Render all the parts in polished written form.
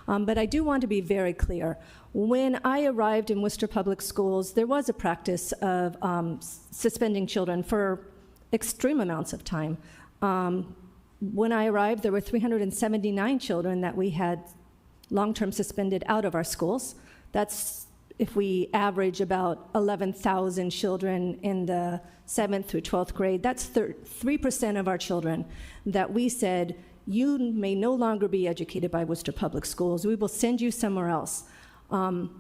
But I do want to be very clear. When I arrived in Worcester Public Schools, there was a practice of suspending children for extreme amounts of time. When I arrived, there were 379 children that we had long-term suspended out of our schools. That's if we average about 11,000 children in the 7th through 12th grade, that's 3% of our children that we said, you may no longer be educated by Worcester Public Schools. We will send you somewhere else. And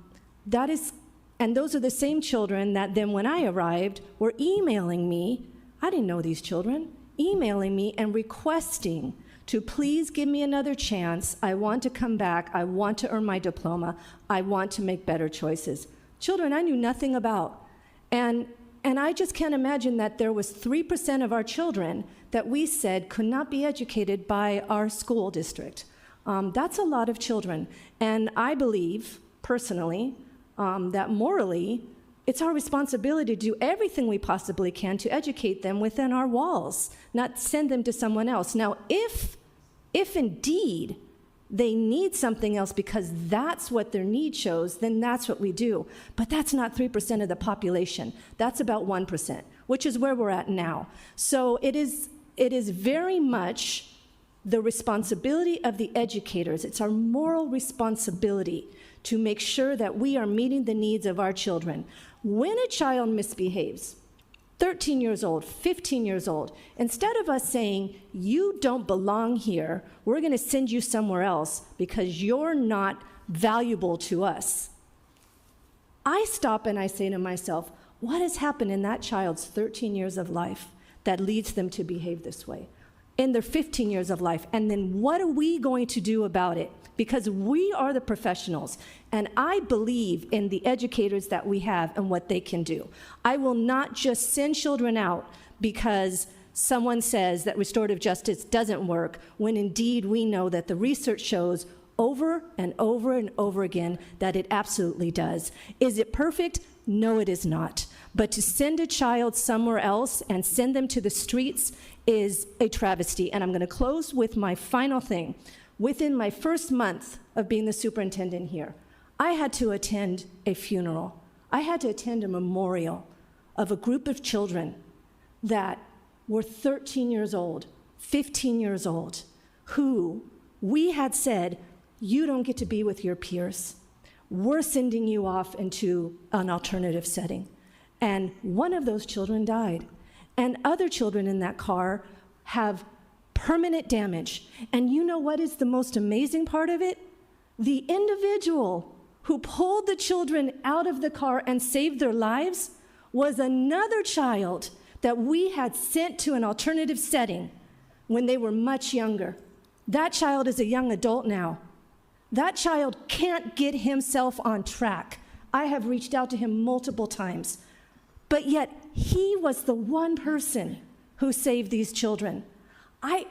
those are the same children that then when I arrived were emailing me, I didn't know these children, emailing me and requesting to please give me another chance. I want to come back. I want to earn my diploma. I want to make better choices. Children I knew nothing about. And I just can't imagine that there was 3% of our children that we said could not be educated by our school district. That's a lot of children. And I believe, personally, that morally, it's our responsibility to do everything we possibly can to educate them within our walls, not send them to someone else. Now, if indeed they need something else because that's what their need shows, then that's what we do. But that's not 3% of the population. That's about 1%, which is where we're at now. So it is very much the responsibility of the educators. It's our moral responsibility to make sure that we are meeting the needs of our children. When a child misbehaves, 13 years old, 15 years old, instead of us saying, you don't belong here, we're going to send you somewhere else because you're not valuable to us, I stop and I say to myself, what has happened in that child's 13 years of life that leads them to behave this way? In their 15 years of life, and then what are we going to do about it? Because we are the professionals, and I believe in the educators that we have and what they can do. I will not just send children out because someone says that restorative justice doesn't work, when indeed we know that the research shows over and over and over again that it absolutely does. Is it perfect? No, it is not. But to send a child somewhere else and send them to the streets is a travesty. And I'm going to close with my final thing. Within my first month of being the superintendent here, I had to attend a funeral. I had to attend a memorial of a group of children that were 13 years old, 15 years old, who we had said, you don't get to be with your peers. We're sending you off into an alternative setting. And one of those children died. And other children in that car have permanent damage. And you know what is the most amazing part of it? The individual who pulled the children out of the car and saved their lives was another child that we had sent to an alternative setting when they were much younger. That child is a young adult now. That child can't get himself on track. I have reached out to him multiple times. But yet, he was the one person who saved these children. I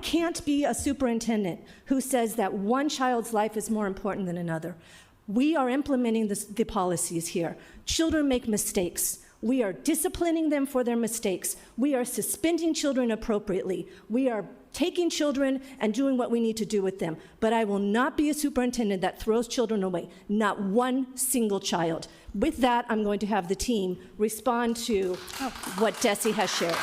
can't be a superintendent who says that one child's life is more important than another. We are implementing the policies here. Children make mistakes. We are disciplining them for their mistakes. We are suspending children appropriately. We are taking children and doing what we need to do with them. But I will not be a superintendent that throws children away, not one single child. With that, I'm going to have the team respond to what Desi has shared.